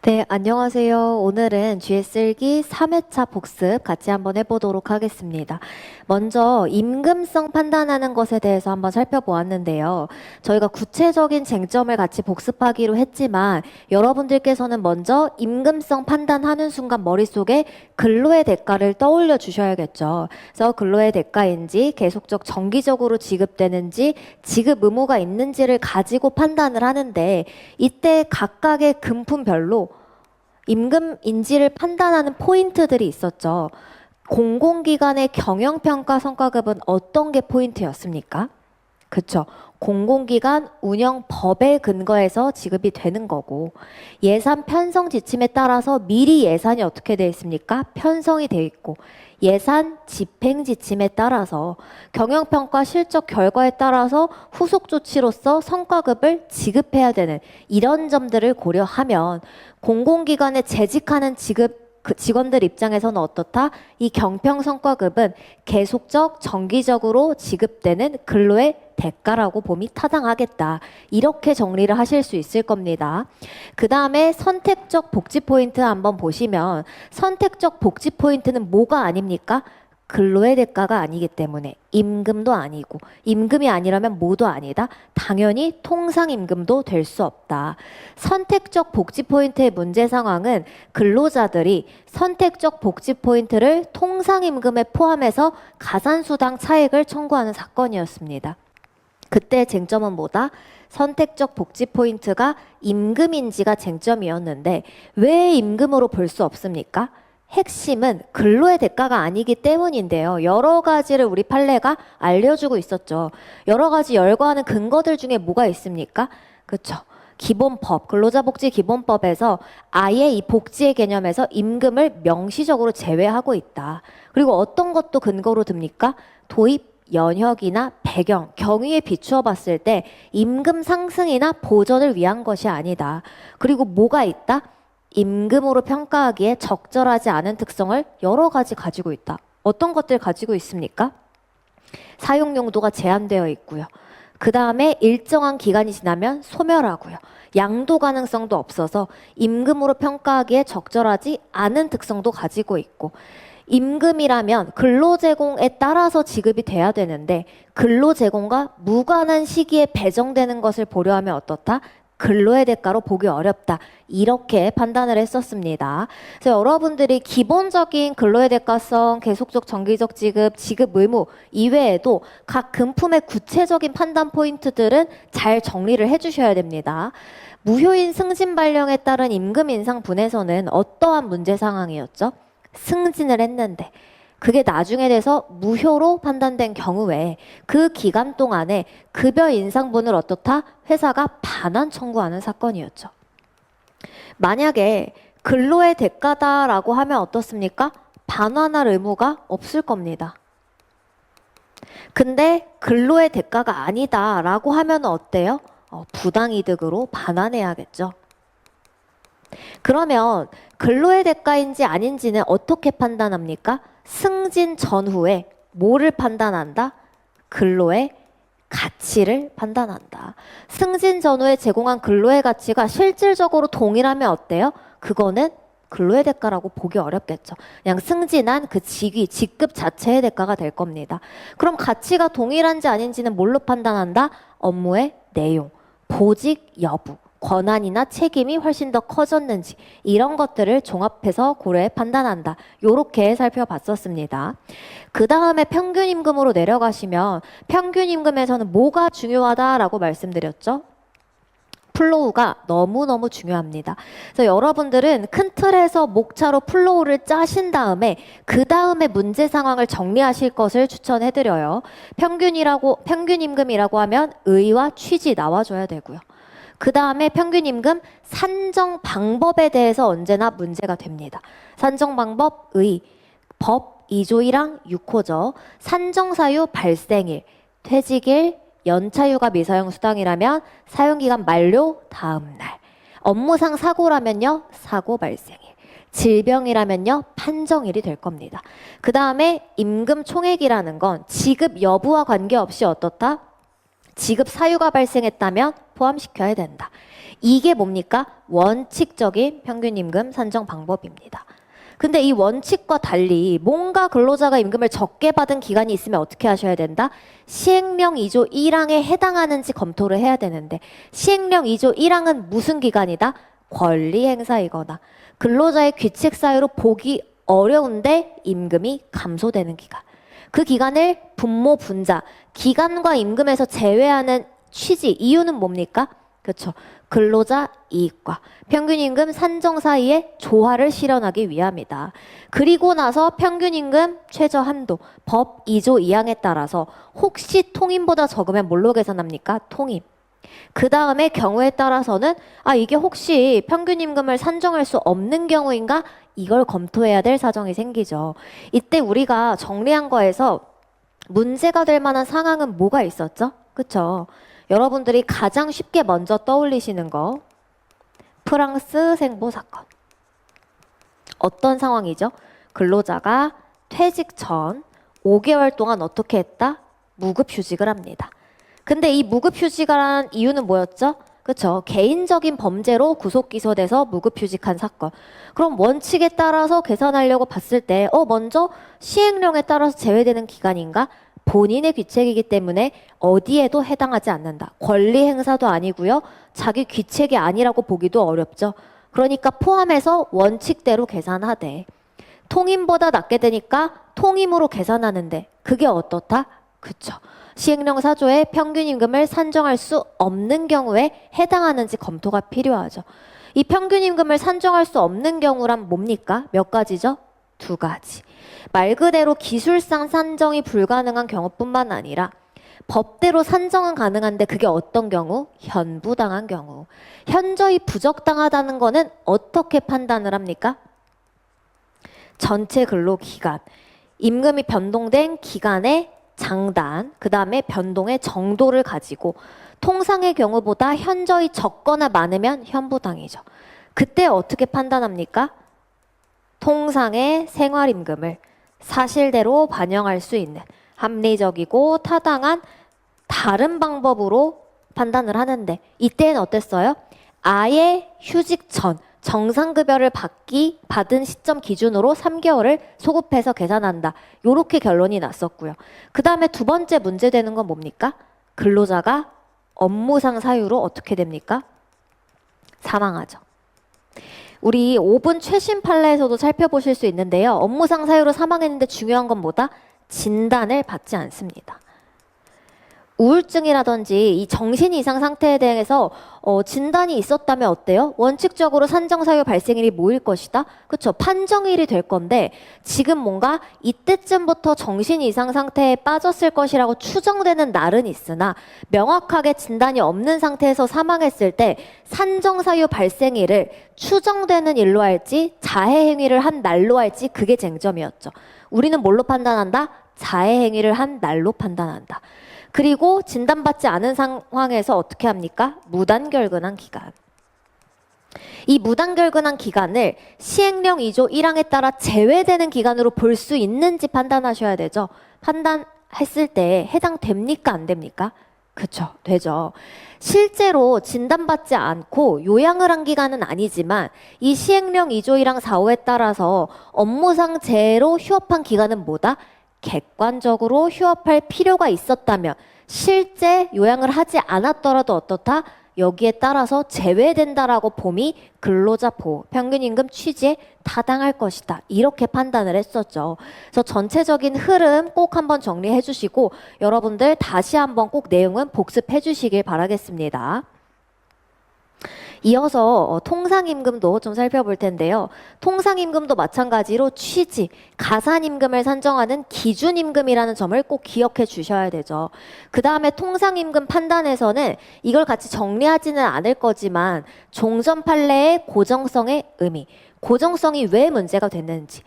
네, 안녕하세요. 오늘은 GS1기 3회차 복습 같이 한번 해보도록 하겠습니다. 먼저 임금성 판단하는 것에 대해서 한번 살펴보았는데요. 저희가 구체적인 쟁점을 같이 복습하기로 했지만 여러분들께서는 먼저 임금성 판단하는 순간 머릿속에 근로의 대가를 떠올려 주셔야겠죠. 그래서 근로의 대가인지 계속적 정기적으로 지급되는지 지급 의무가 있는지를 가지고 판단을 하는데 이때 각각의 금품별로 임금 인지를 판단하는 포인트들이 있었죠. 공공기관의 경영평가 성과급은 어떤 게 포인트였습니까? 그쵸. 공공기관 운영법에 근거해서 지급이 되는 거고, 예산 편성 지침에 따라서 미리 예산이 어떻게 되어 있습니까? 편성이 되어 있고, 예산 집행 지침에 따라서 경영평가 실적 결과에 따라서 후속 조치로서 성과급을 지급해야 되는 이런 점들을 고려하면 공공기관에 재직하는 직원들 입장에서는 어떻다? 이 경평 성과급은 계속적, 정기적으로 지급되는 근로의 대가라고 봄이 타당하겠다. 이렇게 정리를 하실 수 있을 겁니다. 그 다음에 선택적 복지 포인트 한번 보시면 선택적 복지 포인트는 뭐가 아닙니까? 근로의 대가가 아니기 때문에 임금도 아니고 임금이 아니라면 뭐도 아니다. 당연히 통상임금도 될 수 없다. 선택적 복지 포인트의 문제 상황은 근로자들이 선택적 복지 포인트를 통상임금에 포함해서 가산수당 차액을 청구하는 사건이었습니다. 그때 쟁점은 뭐다? 선택적 복지 포인트가 임금인지가 쟁점이었는데 왜 임금으로 볼 수 없습니까? 핵심은 근로의 대가가 아니기 때문인데요. 여러 가지를 우리 판례가 알려주고 있었죠. 여러 가지 열거하는 근거들 중에 뭐가 있습니까? 그렇죠. 기본법, 근로자복지기본법에서 아예 이 복지의 개념에서 임금을 명시적으로 제외하고 있다. 그리고 어떤 것도 근거로 듭니까? 도입 연혁이나 배경, 경위에 비추어 봤을 때 임금 상승이나 보전을 위한 것이 아니다. 그리고 뭐가 있다? 임금으로 평가하기에 적절하지 않은 특성을 여러 가지 가지고 있다. 어떤 것들 가지고 있습니까? 사용 용도가 제한되어 있고요. 그 다음에 일정한 기간이 지나면 소멸하고요. 양도 가능성도 없어서 임금으로 평가하기에 적절하지 않은 특성도 가지고 있고 임금이라면 근로제공에 따라서 지급이 돼야 되는데 근로제공과 무관한 시기에 배정되는 것을 보려하면 어떻다? 근로의 대가로 보기 어렵다. 이렇게 판단을 했었습니다. 그래서 여러분들이 기본적인 근로의 대가성, 계속적 정기적 지급, 지급 의무 이외에도 각 금품의 구체적인 판단 포인트들은 잘 정리를 해주셔야 됩니다. 무효인 승진 발령에 따른 임금 인상 분에서는 어떠한 문제 상황이었죠? 승진을 했는데 그게 나중에 돼서 무효로 판단된 경우에 그 기간 동안에 급여 인상분을 어떻다? 회사가 반환 청구하는 사건이었죠. 만약에 근로의 대가다라고 하면 어떻습니까? 반환할 의무가 없을 겁니다. 근데 근로의 대가가 아니다라고 하면 어때요? 부당이득으로 반환해야겠죠. 그러면 근로의 대가인지 아닌지는 어떻게 판단합니까? 승진 전후에 뭐를 판단한다? 근로의 가치를 판단한다. 승진 전후에 제공한 근로의 가치가 실질적으로 동일하면 어때요? 그거는 근로의 대가라고 보기 어렵겠죠. 그냥 승진한 그 직위, 직급 자체의 대가가 될 겁니다. 그럼 가치가 동일한지 아닌지는 뭘로 판단한다? 업무의 내용, 보직 여부, 권한이나 책임이 훨씬 더 커졌는지 이런 것들을 종합해서 고려해 판단한다. 요렇게 살펴봤었습니다. 그 다음에 평균임금으로 내려가시면 평균임금에서는 뭐가 중요하다라고 말씀드렸죠? 플로우가 너무너무 중요합니다. 그래서 여러분들은 큰 틀에서 목차로 플로우를 짜신 다음에 그 다음에 문제 상황을 정리하실 것을 추천해드려요. 평균임금이라고 하면 의의와 취지 나와줘야 되고요. 그 다음에 평균임금 산정 방법에 대해서 언제나 문제가 됩니다. 산정 방법, 법 2조 1항 6호죠. 산정사유 발생일, 퇴직일, 연차휴가 미사용 수당이라면 사용기간 만료 다음 날. 업무상 사고라면요, 사고 발생일. 질병이라면요, 판정일이 될 겁니다. 그 다음에 임금 총액이라는 건 지급 여부와 관계없이 어떻다? 지급 사유가 발생했다면 포함시켜야 된다. 이게 뭡니까? 원칙적인 평균 임금 산정 방법입니다. 근데 이 원칙과 달리 뭔가 근로자가 임금을 적게 받은 기간이 있으면 어떻게 하셔야 된다? 시행령 2조 1항에 해당하는지 검토를 해야 되는데 시행령 2조 1항은 무슨 기간이다? 권리 행사이거나 근로자의 귀책 사유로 보기 어려운데 임금이 감소되는 기간. 그 기간을 분모 분자, 기간과 임금에서 제외하는 취지, 이유는 뭡니까? 그렇죠. 근로자 이익과 평균임금 산정 사이에 조화를 실현하기 위함이다. 그리고 나서 평균임금 최저한도 법 2조 2항에 따라서 혹시 통임보다 적으면 뭘로 계산합니까? 통임. 그 다음에 경우에 따라서는 이게 혹시 평균임금을 산정할 수 없는 경우인가? 이걸 검토해야 될 사정이 생기죠. 이때 우리가 정리한 거에서 문제가 될 만한 상황은 뭐가 있었죠? 그쵸? 여러분들이 가장 쉽게 먼저 떠올리시는 거 프랑스 생보 사건. 어떤 상황이죠? 근로자가 퇴직 전 5개월 동안 어떻게 했다? 무급휴직을 합니다. 근데 이 무급휴직을 한 이유는 뭐였죠? 그렇죠. 개인적인 범죄로 구속 기소돼서 무급휴직한 사건. 그럼 원칙에 따라서 계산하려고 봤을 때 먼저 시행령에 따라서 제외되는 기간인가? 본인의 귀책이기 때문에 어디에도 해당하지 않는다. 권리 행사도 아니고요. 자기 귀책이 아니라고 보기도 어렵죠. 그러니까 포함해서 원칙대로 계산하되 통임보다 낮게 되니까 통임으로 계산하는데 그게 어떻다? 그쵸. 시행령 4조에 평균임금을 산정할 수 없는 경우에 해당하는지 검토가 필요하죠. 이 평균임금을 산정할 수 없는 경우란 뭡니까? 몇 가지죠? 2가지. 말 그대로 기술상 산정이 불가능한 경우뿐만 아니라 법대로 산정은 가능한데 그게 어떤 경우? 현부당한 경우. 현저히 부적당하다는 거는 어떻게 판단을 합니까? 전체 근로기간, 임금이 변동된 기간의 장단, 그 다음에 변동의 정도를 가지고 통상의 경우보다 현저히 적거나 많으면 현부당이죠. 그때 어떻게 판단합니까? 통상의 생활임금을 사실대로 반영할 수 있는 합리적이고 타당한 다른 방법으로 판단을 하는데 이때는 어땠어요? 아예 휴직 전 정상급여를 받은 시점 기준으로 3개월을 소급해서 계산한다. 요렇게 결론이 났었고요. 그 다음에 2번째 문제되는 건 뭡니까? 근로자가 업무상 사유로 어떻게 됩니까? 사망하죠. 우리 5분 최신 판례에서도 살펴보실 수 있는데요. 업무상 사유로 사망했는데 중요한 건 뭐다? 진단을 받지 않습니다. 우울증이라든지 이 정신 이상 상태에 대해서 진단이 있었다면 어때요? 원칙적으로 산정사유 발생일이 뭐일 것이다? 그렇죠. 판정일이 될 건데 지금 뭔가 이때쯤부터 정신 이상 상태에 빠졌을 것이라고 추정되는 날은 있으나 명확하게 진단이 없는 상태에서 사망했을 때 산정사유 발생일을 추정되는 일로 할지 자해행위를 한 날로 할지 그게 쟁점이었죠. 우리는 뭘로 판단한다? 자해행위를 한 날로 판단한다. 그리고 진단받지 않은 상황에서 어떻게 합니까? 무단결근한 기간. 이 무단결근한 기간을 시행령 2조 1항에 따라 제외되는 기간으로 볼 수 있는지 판단하셔야 되죠. 판단했을 때 해당됩니까? 안 됩니까? 그쵸, 되죠. 실제로 진단받지 않고 요양을 한 기간은 아니지만 이 시행령 2조 1항 4호에 따라서 업무상 재해로 휴업한 기간은 뭐다? 객관적으로 휴업할 필요가 있었다면 실제 요양을 하지 않았더라도 어떻다? 여기에 따라서 제외된다라고 봄이 근로자 보호, 평균임금 취지에 타당할 것이다. 이렇게 판단을 했었죠. 그래서 전체적인 흐름 꼭 한번 정리해 주시고 여러분들 다시 한번 꼭 내용은 복습해 주시길 바라겠습니다. 이어서 통상임금도 좀 살펴볼 텐데요. 통상임금도 마찬가지로 취지, 가산임금을 산정하는 기준임금이라는 점을 꼭 기억해 주셔야 되죠. 그 다음에 통상임금 판단에서는 이걸 같이 정리하지는 않을 거지만 종전 판례의 고정성의 의미, 고정성이 왜 문제가 됐는지,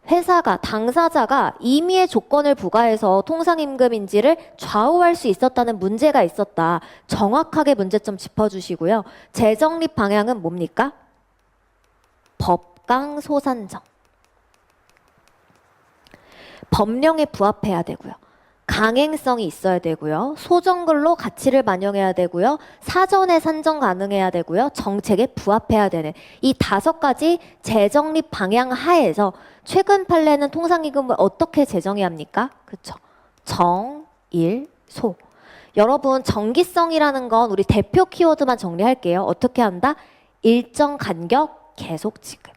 회사가, 당사자가 임의의 조건을 부과해서 통상임금인지를 좌우할 수 있었다는 문제가 있었다. 정확하게 문제점 짚어주시고요. 재정립 방향은 뭡니까? 법강 소산정. 법령에 부합해야 되고요. 강행성이 있어야 되고요. 소정글로 가치를 반영해야 되고요. 사전에 산정 가능해야 되고요. 정책에 부합해야 되는 이 5가지 재정립 방향 하에서 최근 판례는 통상임금을 어떻게 제정해야 합니까? 그렇죠. 정, 일, 소. 여러분 정기성이라는 건 우리 대표 키워드만 정리할게요. 어떻게 한다? 일정 간격 계속 지급.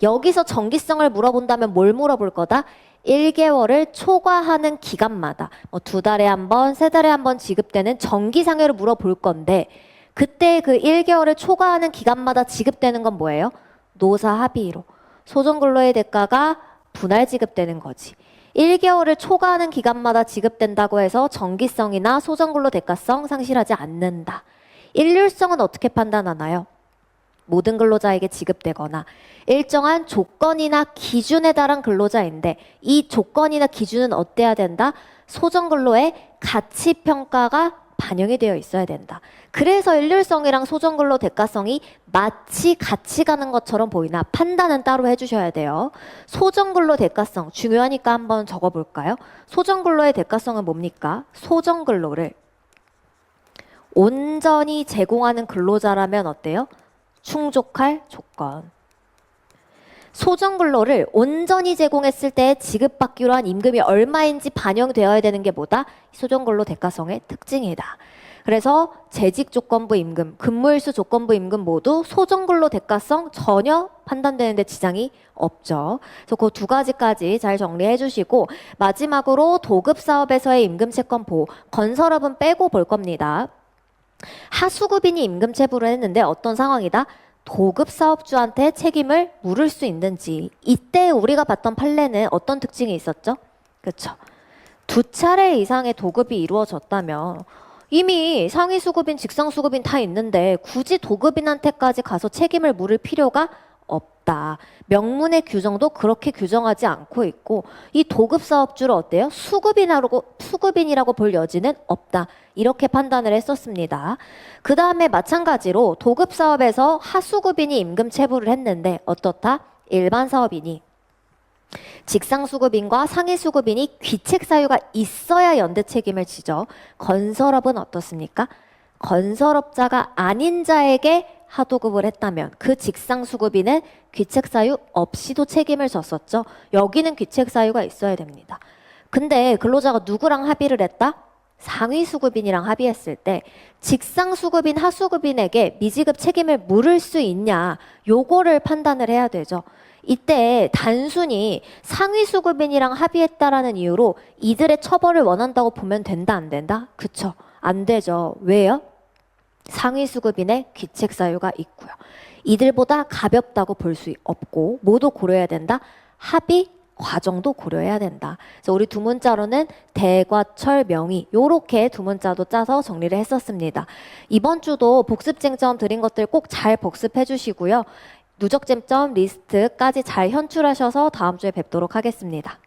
여기서 정기성을 물어본다면 뭘 물어볼 거다? 1개월을 초과하는 기간마다 2달에 한 번, 3달에 한 번 지급되는 정기상여를 물어볼 건데 그때 그 1개월을 초과하는 기간마다 지급되는 건 뭐예요? 노사 합의로. 소정근로의 대가가 분할 지급되는 거지. 1개월을 초과하는 기간마다 지급된다고 해서 정기성이나 소정근로 대가성 상실하지 않는다. 일률성은 어떻게 판단하나요? 모든 근로자에게 지급되거나 일정한 조건이나 기준에 달한 근로자인데 이 조건이나 기준은 어때야 된다? 소정근로의 가치평가가 반영이 되어 있어야 된다. 그래서 일률성이랑 소정근로 대가성이 마치 같이 가는 것처럼 보이나 판단은 따로 해주셔야 돼요. 소정근로 대가성 중요하니까 한번 적어볼까요? 소정근로의 대가성은 뭡니까? 소정근로를 온전히 제공하는 근로자라면 어때요? 충족할 조건. 소정근로를 온전히 제공했을 때 지급받기로 한 임금이 얼마인지 반영되어야 되는 게 뭐다? 소정근로 대가성의 특징이다. 그래서 재직조건부 임금, 근무일수 조건부 임금 모두 소정근로 대가성 전혀 판단되는데 지장이 없죠. 그래서 그 2가지까지 잘 정리해 주시고 마지막으로 도급사업에서의 임금채권 보호, 건설업은 빼고 볼 겁니다. 하수급인이 임금 체불을 했는데 어떤 상황이다? 도급 사업주한테 책임을 물을 수 있는지. 이때 우리가 봤던 판례는 어떤 특징이 있었죠? 그렇죠. 2차례 이상의 도급이 이루어졌다면 이미 상위 수급인, 직상 수급인 다 있는데 굳이 도급인한테까지 가서 책임을 물을 필요가 없다. 명문의 규정도 그렇게 규정하지 않고 있고 이 도급 사업주를 어때요? 수급인이라고 볼 여지는 없다. 이렇게 판단을 했었습니다. 그 다음에 마찬가지로 도급 사업에서 하수급인이 임금 체불을 했는데 어떻다? 일반 사업인이 직상수급인과 상위수급인이 귀책 사유가 있어야 연대 책임을 지죠. 건설업은 어떻습니까? 건설업자가 아닌 자에게 하도급을 했다면 그 직상수급인은 귀책 사유 없이도 책임을 졌었죠. 여기는 귀책 사유가 있어야 됩니다. 근데 근로자가 누구랑 합의를 했다? 상위수급인이랑 합의했을 때 직상수급인, 하수급인에게 미지급 책임을 물을 수 있냐 요거를 판단을 해야 되죠. 이때 단순히 상위수급인이랑 합의했다라는 이유로 이들의 처벌을 원한다고 보면 된다 안 된다? 그쵸? 안 되죠. 왜요? 상위수급인의 귀책 사유가 있고요. 이들보다 가볍다고 볼 수 없고 모두 고려해야 된다. 합의 과정도 고려해야 된다. 그래서 우리 2문자로는 대과철 명의 요렇게 2문자도 짜서 정리를 했었습니다. 이번 주도 복습쟁점 드린 것들 꼭 잘 복습해 주시고요. 누적쟁점 리스트까지 잘 현출하셔서 다음 주에 뵙도록 하겠습니다.